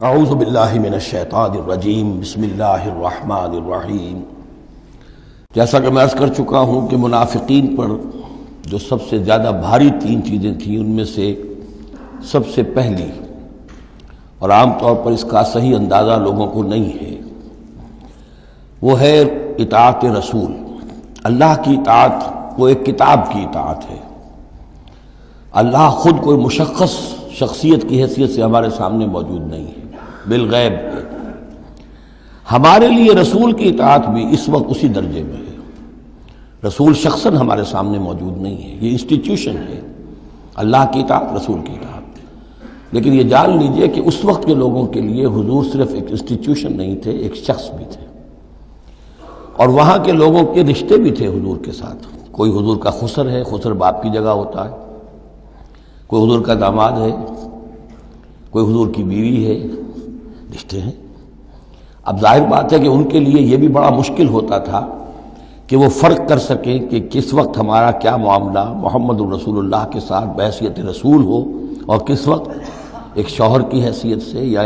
اعوذ باللہ من الشیطان الرجیم بسم اللہ الرحمن الرحیم۔ جیسا کہ میں عرض کر چکا ہوں کہ منافقین پر جو سب سے زیادہ بھاری تین چیزیں تھیں، ان میں سے سب سے پہلی اور عام طور پر اس کا صحیح اندازہ لوگوں کو نہیں ہے، وہ ہے اطاعت رسول۔ اللہ کی اطاعت وہ ایک کتاب کی اطاعت ہے۔ اللہ خود کوئی مشخص شخصیت کی حیثیت سے ہمارے سامنے موجود نہیں ہے، بالغیب ہے۔ ہمارے لیے رسول کی اطاعت بھی اس وقت اسی درجے میں ہے۔ رسول شخصاً ہمارے سامنے موجود نہیں ہے، یہ انسٹیٹیوشن ہے، اللہ کی اطاعت، رسول کی اطاعت۔ لیکن یہ جان لیجئے کہ اس وقت کے لوگوں کے لیے حضور صرف ایک انسٹیٹیوشن نہیں تھے، ایک شخص بھی تھے، اور وہاں کے لوگوں کے رشتے بھی تھے حضور کے ساتھ۔ کوئی حضور کا خسر ہے، خسر باپ کی جگہ ہوتا ہے، کوئی حضور کا داماد ہے، کوئی حضور کی بیوی ہے، رشتے ہیں۔ اب ظاہر بات ہے کہ ان کے لیے یہ بھی بڑا مشکل ہوتا تھا کہ وہ فرق کر سکیں کہ کس وقت ہمارا کیا معاملہ محمد الرسول اللہ کے ساتھ بحیثیت رسول ہو، اور کس وقت ایک شوہر کی حیثیت سے، یا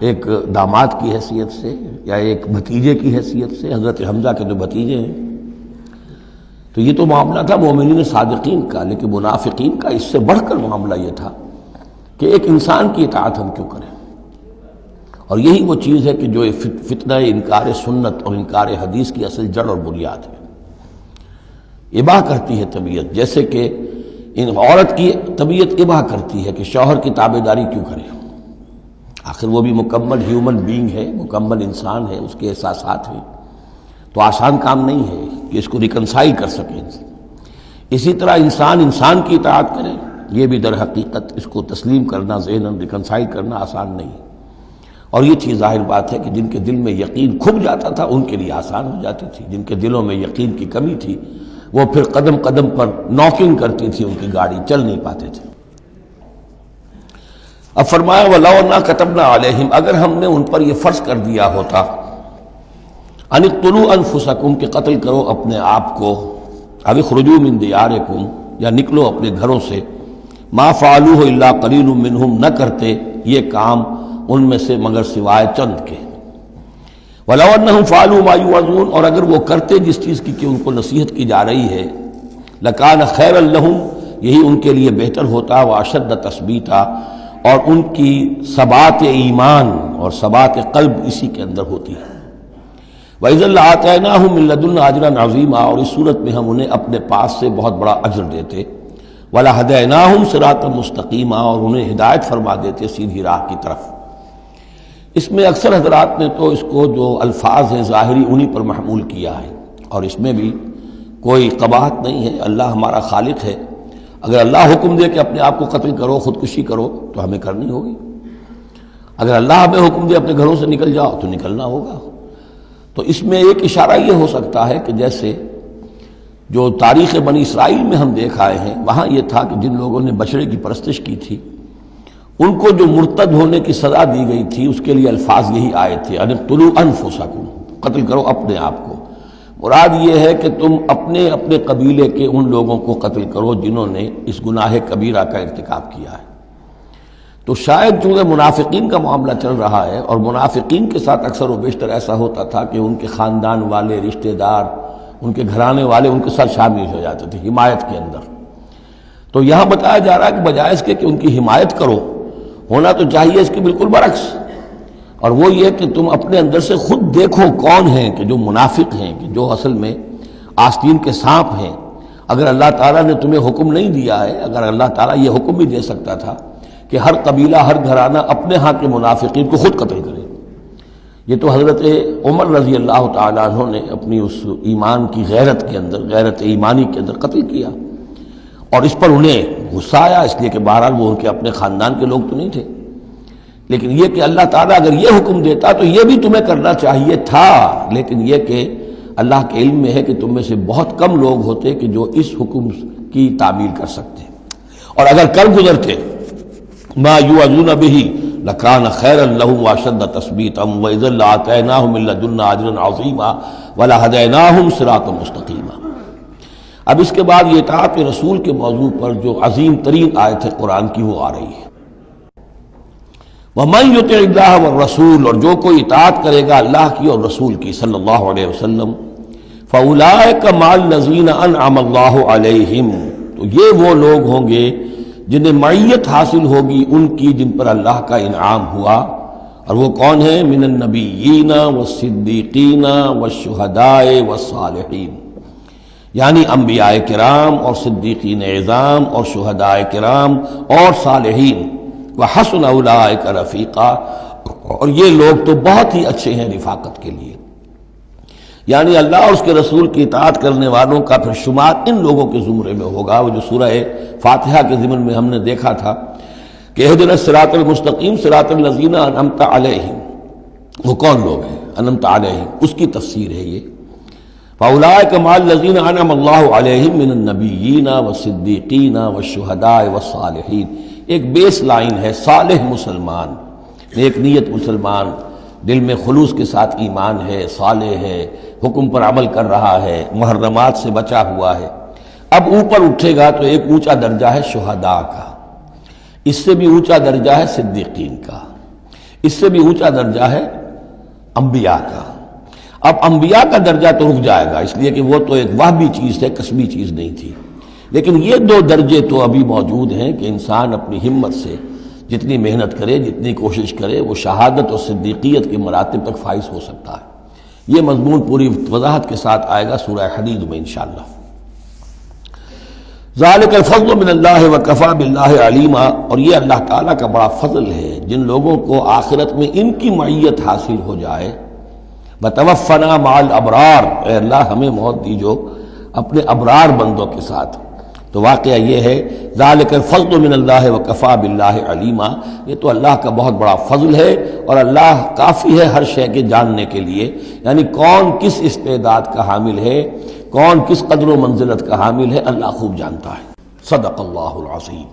ایک داماد کی حیثیت سے، یا ایک بھتیجے کی حیثیت سے، حضرت حمزہ کے جو بھتیجے ہیں۔ تو یہ تو معاملہ تھا مومنین صادقین کا، لیکن منافقین کا اس سے بڑھ کر معاملہ یہ تھا کہ ایک انسان کی اطاعت ہم کیوں کریں۔ اور یہی وہ چیز ہے کہ جو فتنہ انکار سنت اور انکار حدیث کی اصل جڑ اور بنیاد ہے۔ اباح کرتی ہے طبیعت، جیسے کہ عورت کی طبیعت اباح کرتی ہے کہ شوہر کی تابعداری کیوں کرے، آخر وہ بھی مکمل ہیومن بینگ ہے، مکمل انسان ہے، اس کے احساسات ہیں، تو آسان کام نہیں ہے کہ اس کو ریکنسائل کر سکیں۔ اسی طرح انسان کی اطاعت کرے، یہ بھی در حقیقت اس کو تسلیم کرنا، ذہناً ریکنسائل کرنا آسان نہیں۔ اور یہ چیز ظاہر بات ہے کہ جن کے دل میں یقین کھب جاتا تھا ان کے لیے آسان ہو جاتی تھی، جن کے دلوں میں یقین کی کمی تھی وہ پھر قدم قدم پر ناکنگ کرتی تھی، ان کی گاڑی چل نہیں پاتے تھے۔ اب فرمایا وَلَوْ أَنَّا كَتَبْنَا عَلَيْهِمْ، اگر ہم نے ان پر یہ فرض کر دیا ہوتا أَنِ اقْتُلُوا أَنفُسَكُمْ کہ قتل کرو اپنے آپ کو، أَوِ اخْرُجُوا مِن دِيَارِكُمْ یا نکلو اپنے گھروں سے، مَا فَعَلُوهُ إِلَّا قَلِيلٌ مِّنْهُمْ نہ کرتے یہ کام ان میں سے مگر سوائے چند کے۔ وَلَوْ أَنَّهُمْ فَعَلُوا مَا يُوعَظُونَ اور اگر وہ کرتے جس چیز کی کہ ان کو نصیحت کی جا رہی ہے، لَكَانَ خَيْرًا لَهُمْ یہی ان کے لیے بہتر ہوتا، وَأَشَدَّ تَثْبِيتًا اور ان کی ثبات ایمان اور ثبات قلب اسی کے اندر ہوتی ہے۔ وَإِذًا لَآتَيْنَاهُم مِّن لَّدُنَّا أَجْرًا عَظِيمًا اور اس صورت میں ہم انہیں اپنے پاس سے بہت بڑا اجر دیتے۔ وَلَهَدَيْنَاهُمْ صِرَاطًا مُسْتَقِيمًا اور انہیں ہدایت فرما دیتے سیدھی راہ کی طرف۔ اس میں اکثر حضرات نے تو اس کو جو الفاظ ہیں ظاہری انہی پر محمول کیا ہے، اور اس میں بھی کوئی قباحت نہیں ہے۔ اللہ ہمارا خالق ہے، اگر اللہ حکم دے کہ اپنے آپ کو قتل کرو، خودکشی کرو، تو ہمیں کرنی ہوگی۔ اگر اللہ ہمیں حکم دے اپنے گھروں سے نکل جاؤ تو نکلنا ہوگا۔ تو اس میں ایک اشارہ یہ ہو سکتا ہے کہ جیسے جو تاریخ بنی اسرائیل میں ہم دیکھ آئے ہیں، وہاں یہ تھا کہ جن لوگوں نے بچڑے کی پرستش کی تھی ان کو جو مرتد ہونے کی سزا دی گئی تھی، اس کے لیے الفاظ یہی آئے تھے، ان اقتلوا انفسکم قتل کرو اپنے آپ کو۔ مراد یہ ہے کہ تم اپنے قبیلے کے ان لوگوں کو قتل کرو جنہوں نے اس گناہ کبیرہ کا ارتکاب کیا ہے۔ تو شاید چونکہ منافقین کا معاملہ چل رہا ہے، اور منافقین کے ساتھ اکثر و بیشتر ایسا ہوتا تھا کہ ان کے خاندان والے، رشتہ دار، ان کے گھرانے والے ان کے ساتھ شامل ہو جاتے تھے حمایت کے اندر۔ تو یہاں بتایا جا رہا ہے کہ بجائے اس کے کہ ان کی حمایت کرو، ہونا تو چاہیے اس کے بالکل برعکس، اور وہ یہ کہ تم اپنے اندر سے خود دیکھو کون ہیں کہ جو منافق ہیں، کہ جو اصل میں آستین کے سانپ ہیں۔ اگر اللہ تعالیٰ نے تمہیں حکم نہیں دیا ہے، اگر اللہ تعالیٰ یہ حکم بھی دے سکتا تھا کہ ہر قبیلہ، ہر گھرانہ اپنے ہاں کے منافقین کو خود قتل کرے، یہ تو حضرت عمر رضی اللہ تعالیٰ عنہ نے اپنی اس ایمان کی غیرت کے اندر، غیرت ایمانی کے اندر قتل کیا، اور اس پر انہیں غصہ آیا، اس لیے کہ بہرحال وہ ان کے اپنے خاندان کے لوگ تو نہیں تھے۔ لیکن یہ کہ اللہ تعالیٰ اگر یہ حکم دیتا تو یہ بھی تمہیں کرنا چاہیے تھا، لیکن یہ کہ اللہ کے علم میں ہے کہ تم میں سے بہت کم لوگ ہوتے کہ جو اس حکم کی تعمیل کر سکتے، اور اگر کر گزرتے ما یوعظون بہ لکان خیرا لہم واشد تثبیتا واذا لآتیناہم من لدنا اجرا عظیما ولہدیناہم صراطا مستقیما۔ اب اس کے بعد یہ اطاعت رسول کے موضوع پر جو عظیم ترین آیت ہے قرآن کی وہ آ رہی ہے۔ وَمَن يُطِعِ اللَّهَ وَالرَّسُولَ، اور جو کوئی اطاعت کرے گا اللہ کی اور رسول کی صلی اللہ علیہ وسلم، فَأُولَٰئِكَ مَعَ الَّذِينَ أَنْعَمَ اللَّهُ عَلَيْهِمْ، تو یہ وہ لوگ ہوں گے جنہیں معیت حاصل ہوگی ان کی جن پر اللہ کا انعام ہوا، اور وہ کون ہیں؟ من النبیین والصدیقین والشہداء والصالحین، یعنی انبیاء کرام اور صدیقین اعظام اور شہداء کرام اور صالحین، وحسن اولئک رفیقا، اور یہ لوگ تو بہت ہی اچھے ہیں رفاقت کے لیے، یعنی اللہ اور اس کے رسول کی اطاعت کرنے والوں کا پھر شمار ان لوگوں کے زمرے میں ہوگا، وہ جو سورہ فاتحہ کے ضمن میں ہم نے دیکھا تھا کہ اہدنا الصراط المستقیم صراط الذین انعمت علیہم، وہ کون لوگ ہیں انعمت علیہم، اس کی تفسیر ہے یہ فاولئک مع الذین انعم اللہ علیہم من النبیین والصدیقین والشہداء والصالحین۔ ایک بیس لائن ہے صالح مسلمان، نیک نیت مسلمان، دل میں خلوص کے ساتھ ایمان ہے، صالح ہے، حکم پر عمل کر رہا ہے، محرمات سے بچا ہوا ہے۔ اب اوپر اٹھے گا تو ایک اونچا درجہ ہے شہداء کا، اس سے بھی اونچا درجہ ہے صدیقین کا، اس سے بھی اونچا درجہ ہے انبیاء کا۔ اب انبیاء کا درجہ تو رک جائے گا، اس لیے کہ وہ تو ایک وہبی چیز ہے، کسبی چیز نہیں تھی، لیکن یہ دو درجے تو ابھی موجود ہیں کہ انسان اپنی ہمت سے جتنی محنت کرے، جتنی کوشش کرے، وہ شہادت اور صدیقیت کے مراتب تک فائز ہو سکتا ہے۔ یہ مضمون پوری وضاحت کے ساتھ آئے گا سورہ حدید میں انشاءاللہ۔ ذالک الفضل من اللہ وکفی باللہ علیما، اور یہ اللہ تعالیٰ کا بڑا فضل ہے جن لوگوں کو آخرت میں ان کی معیت حاصل ہو جائے۔ وتوفنا مع الابرار، اے اللہ ہمیں موت دیجو اپنے ابرار بندوں کے ساتھ۔ تو واقعہ یہ ہے ذالک الفضل من اللہ وکفی باللہ علیما، یہ تو اللہ کا بہت بڑا فضل ہے اور اللہ کافی ہے ہر شے کے جاننے کے لیے، یعنی کون کس استعداد کا حامل ہے، کون کس قدر و منزلت کا حامل ہے، اللہ خوب جانتا ہے۔ صدق اللہ العظیم۔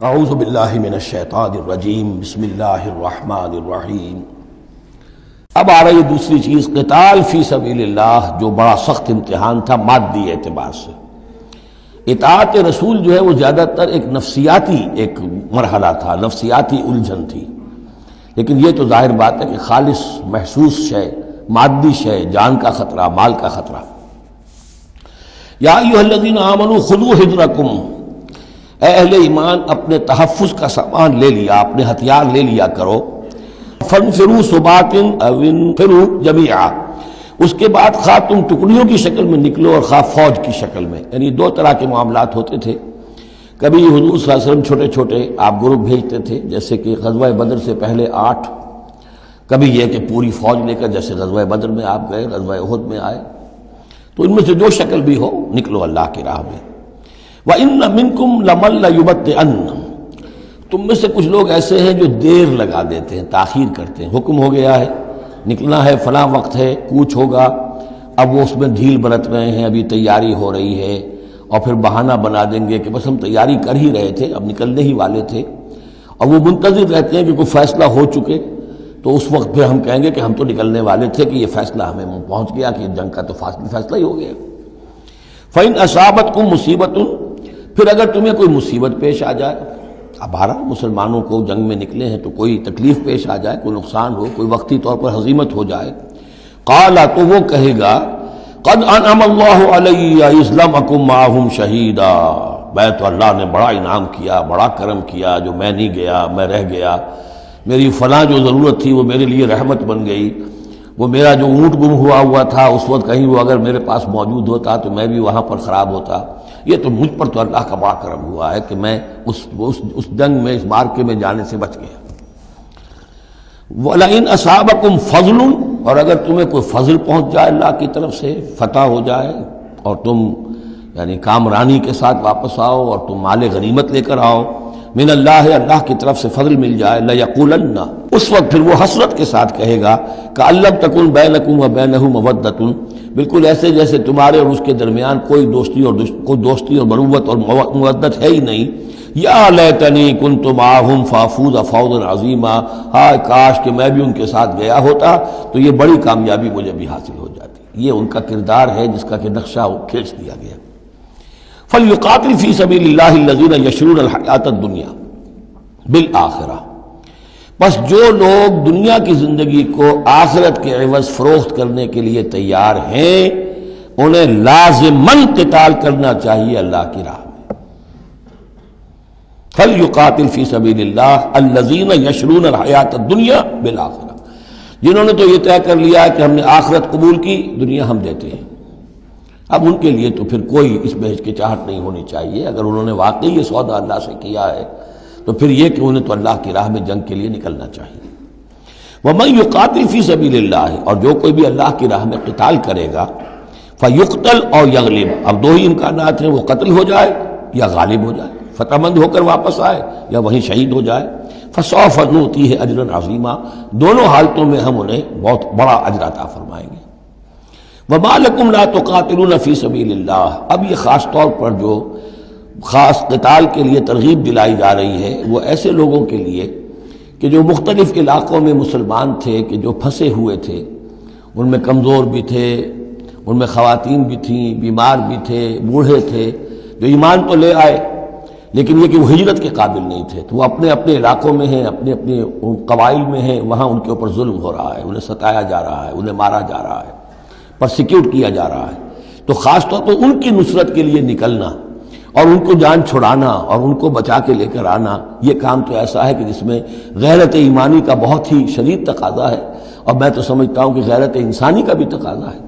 اعوذ باللہ من الشیطان الرجیم، بسم اللہ الرحمن الرحیم۔ اب آ رہی دوسری چیز، قتال فی سبیل اللہ، جو بڑا سخت امتحان تھا مادی اعتبار سے۔ اطاعت رسول جو ہے وہ زیادہ تر ایک نفسیاتی ایک مرحلہ تھا، نفسیاتی الجھن تھی، لیکن یہ تو ظاہر بات ہے کہ خالص محسوس شے، مادی شے، جان کا خطرہ، مال کا خطرہ۔ یا ایھا الذین آمنوا خذوا حذرکم، اے اہل ایمان اپنے تحفظ کا سامان لے لیا، اپنے ہتھیار لے لیا کرو۔ فانفروا ثبات او انفروا جمیعا، اس کے بعد خواہ تم ٹکڑیوں کی شکل میں نکلو اور خواہ فوج کی شکل میں، یعنی دو طرح کے معاملات ہوتے تھے۔ کبھی حضور صلی اللہ علیہ وسلم چھوٹے چھوٹے آپ گروپ بھیجتے تھے، جیسے کہ غزوہ بدر سے پہلے 8، کبھی یہ کہ پوری فوج لے کر جیسے غزوہ بدر میں آپ گئے، غزوہ احد میں آئے، تو ان میں سے جو شکل بھی ہو نکلو اللہ کی راہ میں۔ وَإِنَّ مِنْكُمْ لَمَن لَّيُبَطِّئَنَّ، تم میں سے کچھ لوگ ایسے ہیں جو دیر لگا دیتے ہیں، تاخیر کرتے ہیں۔ حکم ہو گیا ہے، نکلنا ہے، فلاں وقت ہے، کوچ ہوگا، اب وہ اس میں ڈھیل برت رہے ہیں، ابھی تیاری ہو رہی ہے، اور پھر بہانہ بنا دیں گے کہ بس ہم تیاری کر ہی رہے تھے، اب نکلنے ہی والے تھے، اور وہ منتظر رہتے ہیں کہ کوئی فیصلہ ہو چکے، تو اس وقت پھر ہم کہیں گے کہ ہم تو نکلنے والے تھے کہ یہ فیصلہ ہمیں پہنچ گیا کہ جنگ کا تو فیصلہ ہی ہو گیا۔ فَإِنْ أَصَابَتْكُمْ مُصِیبَةٌ، پھر اگر تمہیں کوئی مصیبت پیش آ جائے، اب بہرحال مسلمانوں کو جنگ میں نکلے ہیں تو کوئی تکلیف پیش آ جائے، کوئی نقصان ہو، کوئی وقتی طور پر ہزیمت ہو جائے، قال تو وہ کہے گا قد انعم اللہ علی اذ لم اکن معہم شہیدا، میں تو اللہ نے بڑا انعام کیا، بڑا کرم کیا، جو میں نہیں گیا، میں رہ گیا، میری فلاں جو ضرورت تھی وہ میرے لیے رحمت بن گئی، وہ میرا جو اونٹ گم ہوا تھا اس وقت کہیں وہ اگر میرے پاس موجود ہوتا تو میں بھی وہاں پر خراب ہوتا، یہ تو مجھ پر تو اللہ کا بڑا کرم ہوا ہے کہ میں اس جنگ میں، اس مارکے میں جانے سے بچ گیا۔ وَلَئِنْ أَصَابَكُمْ فَضْلٌ، اور اگر تمہیں کوئی فضل پہنچ جائے اللہ کی طرف سے، فتح ہو جائے اور تم یعنی کامرانی کے ساتھ واپس آؤ اور تم مال غنیمت لے کر آؤ، من اللہ، اللہ کی طرف سے فضل مل جائے، لَيَقُولَنَّ، اس وقت پھر وہ حسرت کے ساتھ کہے گا کہ لَمْ تَكُنْ بَيْنَكُمْ وَبَيْنَهُ مَوَدَّةٌ، بالکل ایسے جیسے تمہارے اور اس کے درمیان کوئی دوستی اور مروت اور مودت ہے ہی نہیں۔ یا لیتنی کنت معہم فافوز فوزا عظیما، ہائے کاش کہ میں بھی ان کے ساتھ گیا ہوتا تو یہ بڑی کامیابی مجھے بھی حاصل ہو جاتی۔ یہ ان کا کردار ہے جس کا کہ نقشہ کھینچ دیا گیا۔ فَلْيُقَاتِلْ فِي سَبِيلِ اللَّهِ الَّذِينَ يَشْرُونَ الْحَيَاةَ الدُّنْيَا بِالْآخِرَةِ، بس جو لوگ دنیا کی زندگی کو آخرت کے عوض فروخت کرنے کے لیے تیار ہیں انہیں لازماً قتال کرنا چاہیے اللہ کی راہ میں۔ فَلْيُقَاتِلْ فِي سَبِيلِ اللَّهِ الَّذِينَ يَشْرُونَ الْحَيَاةَ الدُّنْيَا بِالْآخِرَةِ، جنہوں نے تو یہ طے کر لیا ہے کہ ہم نے آخرت قبول کی، دنیا ہم دیتے ہیں۔ اب ان کے لیے تو پھر کوئی اس میں ہچکچاہٹ نہیں ہونی چاہیے، اگر انہوں نے واقعی یہ سودا اللہ سے کیا ہے تو پھر یہ کہ انہیں تو اللہ کی راہ میں جنگ کے لیے نکلنا چاہیے۔ وَمَن يُقَاتِلْ فِي سَبِيلِ اللَّهِ، اور جو کوئی بھی اللہ کی راہ میں قتال کرے گا، فَيُقْتَلْ أَوْ يَغْلِبْ، اب دو ہی امکانات ہیں، وہ قتل ہو جائے یا غالب ہو جائے، فتح مند ہو کر واپس آئے یا وہیں شہید ہو جائے۔ فَسَوْفَ نُؤْتِيهِ أَجْرًا عَظِيمًا، دونوں حالتوں میں ہم انہیں بہت بڑا اجر عطا فرمائیں گے۔ وَمَا لَكُمْ لَا تُقَاتِلُونَ فِي سَبِيلِ اللَّهِ، اب یہ خاص طور پر جو خاص قتال کے لیے ترغیب دلائی جا رہی ہے وہ ایسے لوگوں کے لیے کہ جو مختلف علاقوں میں مسلمان تھے، کہ جو پھنسے ہوئے تھے، ان میں کمزور بھی تھے، ان میں خواتین بھی تھیں، بیمار بھی تھے، بوڑھے تھے، جو ایمان تو لے آئے لیکن یہ کہ وہ ہجرت کے قابل نہیں تھے، تو وہ اپنے اپنے علاقوں میں ہیں، اپنے اپنے قبائل میں ہیں، وہاں ان کے اوپر ظلم ہو رہا ہے، انہیں ستایا جا رہا ہے، انہیں مارا جا رہا ہے، پرسیکیوٹ کیا جا رہا ہے، تو خاص طور پر ان کی نصرت کے لیے نکلنا اور ان کو جان چھڑانا اور ان کو بچا کے لے کر آنا، یہ کام تو ایسا ہے کہ جس میں غیرت ایمانی کا بہت ہی شدید تقاضا ہے، اور میں تو سمجھتا ہوں کہ غیرت انسانی کا بھی تقاضا ہے۔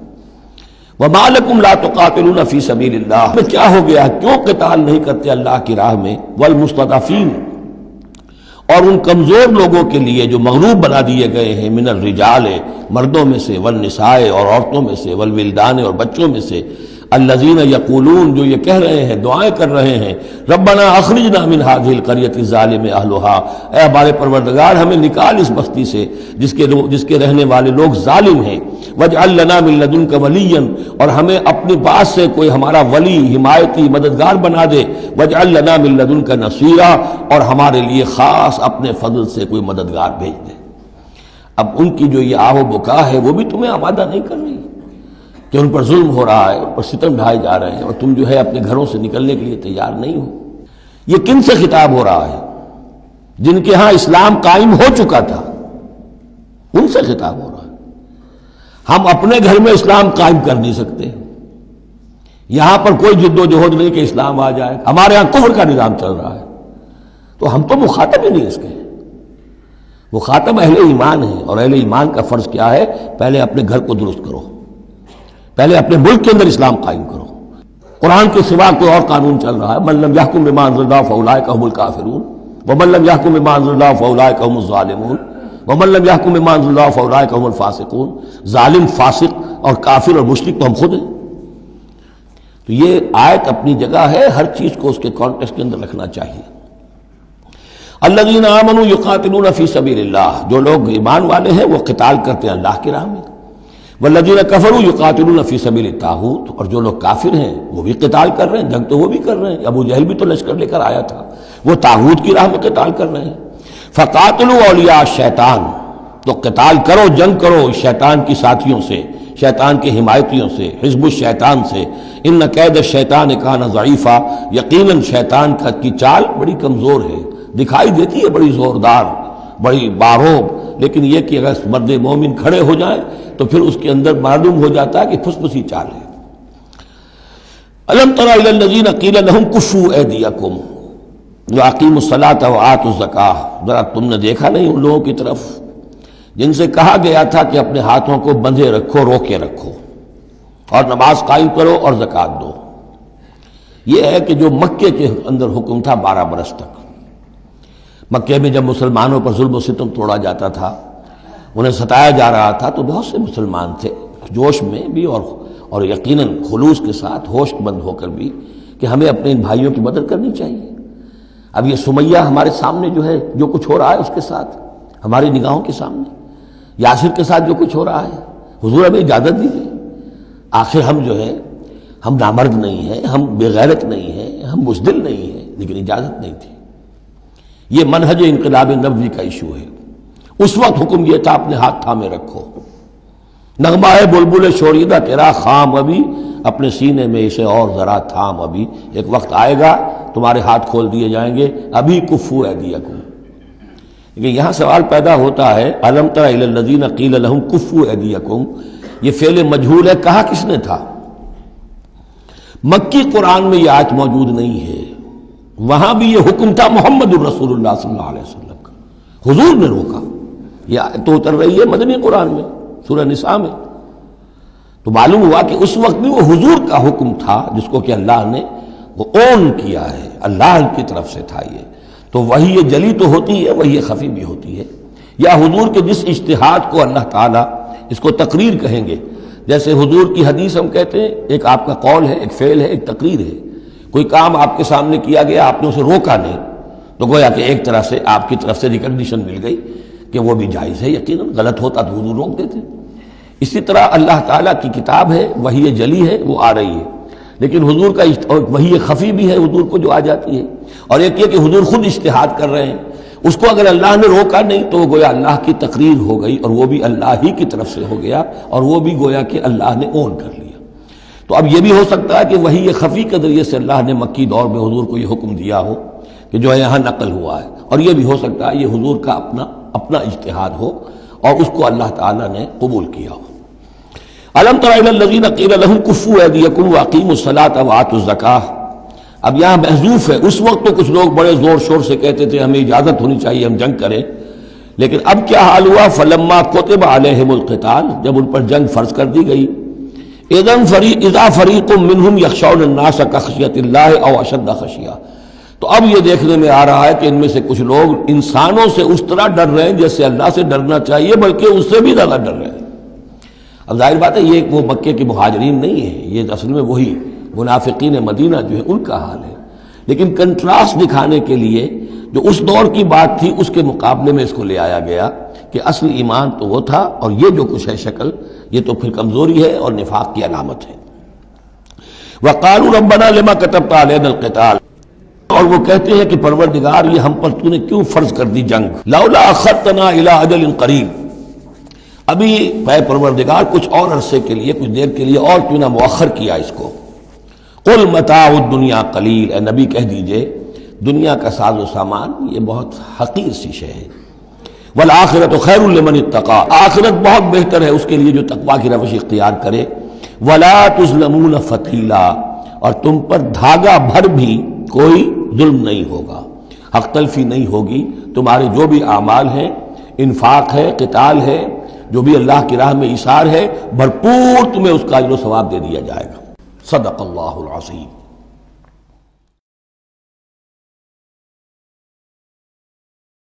وَمَا لَكُمْ لَا تُقَاتِلُونَ فِي سَبِيلِ اللَّهِ، میں کیا ہو گیا، کیوں قتال نہیں کرتے اللہ کی راہ میں؟ وَالْمُسْتَضْعَفِينَ، اور ان کمزور لوگوں کے لیے جو مغلوب بنا دیے گئے ہیں، من الرجال، مردوں میں سے، والنساء، اور عورتوں میں سے، والولدان، اور بچوں میں سے، الذین یقولون، جو یہ کہہ رہے ہیں، دعائیں کر رہے ہیں، ربنا اخرجنا من هذه القرية الظالم اهلها، اے ہمارے پروردگار ہمیں نکال اس بستی سے جس کے رہنے والے لوگ ظالم ہیں، واجعل لنا من لدنك وليا، اور ہمیں اپنے پاس سے کوئی ہمارا ولی، حمایتی، مددگار بنا دے، واجعل لنا من لدنك نصيرا، اور ہمارے لیے خاص اپنے فضل سے کوئی مددگار بھیج دے۔ اب ان کی جو یہ آہ و بکا ہے وہ بھی تمہیں آمادہ نہیں کر رہی کہ ان پر ظلم ہو رہا ہے، ان پر ستم ڈھائے جا رہے ہیں، اور تم جو ہے اپنے گھروں سے نکلنے کے لیے تیار نہیں ہو۔ یہ کن سے خطاب ہو رہا ہے؟ جن کے ہاں اسلام قائم ہو چکا تھا، ان سے خطاب ہو رہا ہے۔ ہم اپنے گھر میں اسلام قائم کر نہیں سکتے، یہاں پر کوئی جد و جہد نہیں کہ اسلام آ جائے، ہمارے ہاں کفر کا نظام چل رہا ہے، تو ہم تو مخاطب ہی نہیں اس کے۔ مخاطب اہل ایمان ہیں، اور اہل ایمان کا فرض کیا ہے؟ پہلے اپنے گھر کو درست کرو، پہلے اپنے ملک کے اندر اسلام قائم کرو۔ قرآن کے سوا کوئی اور قانون چل رہا ہے، من لم یحکم بما انزل اللہ فاولئک هم الکافرون ومن لم یحکم بما انزل اللہ فاولئک هم الظالمون ومن لم یحکم بما انزل اللہ فاولئک هم الفاسقون۔ ظالم، فاسق اور کافر اور مشرک تو ہم خود ہیں۔ تو یہ آیت اپنی جگہ ہے، ہر چیز کو اس کے کانٹیکسٹ کے اندر رکھنا چاہیے۔ الذین آمنوا یقاتلون فی سبیل اللہ، جو لوگ ایمان والے ہیں وہ قتال کرتے ہیں اللہ کی راہ میں۔ والذین کفروا یقاتلون فی سبیل الطاغوت، اور جو لوگ کافر ہیں وہ بھی قتال کر رہے ہیں، جنگ تو وہ بھی کر رہے ہیں۔ ابو جہل بھی تو لشکر لے کر آیا تھا، وہ طاغوت کی راہ میں قتال کر رہے ہیں۔ فقاتلوا اولیاء الشیطان، تو قتال کرو، جنگ کرو شیطان کی ساتھیوں سے، شیطان کے حمایتیوں سے، حزب الشیطان سے۔ ان کید الشیطان کان ضعیفا، یقیناً شیطان کی چال بڑی کمزور ہے، دکھائی دیتی ہے بڑی زوردار، بڑی باروب، لیکن یہ کہ اگر مرد مومن کھڑے ہو جائیں تو پھر اس کے اندر معلوم ہو جاتا ہے کہ پھسپسی چال ہے۔ الم تر الی الذین قیل لهم کفوا ایدیکم واقیموا الصلاۃ وآتوا الزکاۃ، ذرا تم نے دیکھا نہیں ان لوگوں کی طرف جن سے کہا گیا تھا کہ اپنے ہاتھوں کو بندھے رکھو، روکے رکھو، اور نماز قائم کرو اور زکوٰۃ دو۔ یہ ہے کہ جو مکے کے اندر حکم تھا 12 برس تک، مکے میں جب مسلمانوں پر ظلم و ستم توڑا جاتا تھا، انہیں ستایا جا رہا تھا، تو بہت سے مسلمان تھے جوش میں بھی اور یقیناً خلوص کے ساتھ ہوش مند ہو کر بھی کہ ہمیں اپنے ان بھائیوں کی مدد کرنی چاہیے۔ اب یہ سمیہ ہمارے سامنے جو ہے، جو کچھ ہو رہا ہے اس کے ساتھ ہماری نگاہوں کے سامنے، یاسر کے ساتھ جو کچھ ہو رہا ہے، حضور ہمیں اجازت دیجیے۔ آخر ہم جو ہے، ہم نامرد نہیں ہیں، ہم بے غیرت نہیں ہیں، ہم بزدل نہیں ہیں، لیکن اجازت نہیں تھی۔ یہ منہج انقلاب نبوی کا ایشو ہے۔ اس وقت حکم یہ تھا اپنے ہاتھ تھامے رکھو، نغمہ ہے بلبل شوریدہ تیرا خام ابھی، اپنے سینے میں اسے اور ذرا تھام ابھی، ایک وقت آئے گا تمہارے ہاتھ کھول دیے جائیں گے، ابھی کفوا ایدیکم۔ لیکن یہاں سوال پیدا ہوتا ہے، الم تر الی الذین قیل لهم کفوا ایدیکم، یہ فعل مجہول ہے، کہا کس نے تھا؟ مکی قرآن میں یہ آیت موجود نہیں ہے، وہاں بھی یہ حکم تھا محمد الرسول اللہ صلی اللہ علیہ وسلم کا، حضور نے روکا۔ یہ آیت تو اتر رہی ہے مدنی قرآن میں، سورہ نساء میں، تو معلوم ہوا کہ اس وقت بھی وہ حضور کا حکم تھا جس کو کہ اللہ نے وہ اون کیا ہے، اللہ کی طرف سے تھا یہ۔ تو وحی جلی تو ہوتی ہے، وحی خفی بھی ہوتی ہے، یا حضور کے جس اجتہاد کو اللہ تعالیٰ اس کو تقریر کہیں گے، جیسے حضور کی حدیث ہم کہتے ہیں، ایک آپ کا قول ہے، ایک فعل ہے، ایک تقریر ہے۔ کوئی کام آپ کے سامنے کیا گیا، آپ نے اسے روکا نہیں، تو گویا کہ ایک طرح سے آپ کی طرف سے ریکگنیشن مل گئی کہ وہ بھی جائز ہے، یقیناً غلط ہوتا تو حضور روک دیتے۔ اسی طرح اللہ تعالیٰ کی کتاب ہے، وحی جلی ہے، وہ آ رہی ہے، لیکن حضور کا وحی خفی بھی ہے حضور کو جو آ جاتی ہے، اور ایک یہ کہ حضور خود اجتہاد کر رہے ہیں، اس کو اگر اللہ نے روکا نہیں تو وہ گویا اللہ کی تقریر ہو گئی، اور وہ بھی اللہ ہی کی طرف سے ہو گیا، اور وہ بھی گویا کہ اللہ نے اون کر لیا۔ تو اب یہ بھی ہو سکتا ہے کہ وحی خفی کے ذریعے سے اللہ نے مکی دور میں حضور کو یہ حکم دیا ہو کہ جو ہے یہاں نقل ہوا ہے، اور یہ بھی ہو سکتا ہے یہ حضور کا اپنا اجتہاد ہو اور اس کو اللہ تعالیٰ نے قبول کیا ہو۔ الم تر الی الذین قیل لهم کفوا ایدیکم واقیموا الصلاۃ وآتوا الزکاۃ، اب یہاں محذوف ہے، اس وقت تو کچھ لوگ بڑے زور شور سے کہتے تھے ہمیں اجازت ہونی چاہیے ہم جنگ کریں، لیکن اب کیا حال ہوا؟ فلما کتب علیہم القتال، جب ان پر جنگ فرض کر دی گئی، اذا فریق منہم یخشون الناس کخشیۃ اللہ او اشد خشیہ، تو اب یہ دیکھنے میں آ رہا ہے کہ ان میں سے کچھ لوگ انسانوں سے اس طرح ڈر رہے ہیں جیسے اللہ سے ڈرنا چاہیے، بلکہ اس سے بھی زیادہ ڈر رہے ہیں۔ اب ظاہر بات ہے یہ وہ مکے کے مہاجرین نہیں ہے، یہ اصل میں وہی منافقین مدینہ جو ہے ان کا حال ہے، لیکن کنٹراسٹ دکھانے کے لیے جو اس دور کی بات تھی اس کے مقابلے میں اس کو لے آیا گیا کہ اصل ایمان تو وہ تھا، اور یہ جو کچھ ہے شکل، یہ تو پھر کمزوری ہے اور نفاق کی علامت ہے۔ وَقَالُوا رَبَّنَا لِمَا كَتَبْتَ عَلَيْنَا الْقِتَالَ، اور وہ کہتے ہیں کہ پروردگار یہ ہم پر تو نے کیوں فرض کر دی جنگ، لَوْلَا أَخَّرْتَنَا إِلَىٰ أَجَلٍ قَرِيبٍ، ابھی اے پروردگار کچھ اور عرصے کے لیے، کچھ دیر کے لیے اور کیوں نہ مؤخر کیا اس کو۔ قُلْ مَتَاعُ الدُّنْيَا قَلِيلٌ، اے نبی کہہ دیجئے دنیا کا ساز و سامان یہ بہت حقیر سی شے ہے، وَالْآخِرَةُ خَيْرٌ لِمَنِ اتَّقَىٰ، آخرت بہت بہتر ہے اس کے لیے جو تقویٰ کی روش اختیار کرے، وَلَا تُظْلَمُونَ فَتِيلًا، اور تم پر دھاگا بھر بھی کوئی ظلم نہیں ہوگا، حق تلفی نہیں ہوگی، تمہارے جو بھی اعمال ہیں، انفاق ہے، قتال ہے، جو بھی اللہ کی راہ میں ایثار ہے، بھرپور تمہیں اس کا اجر و ثواب دے دیا جائے گا۔ صدق اللہ العظیم۔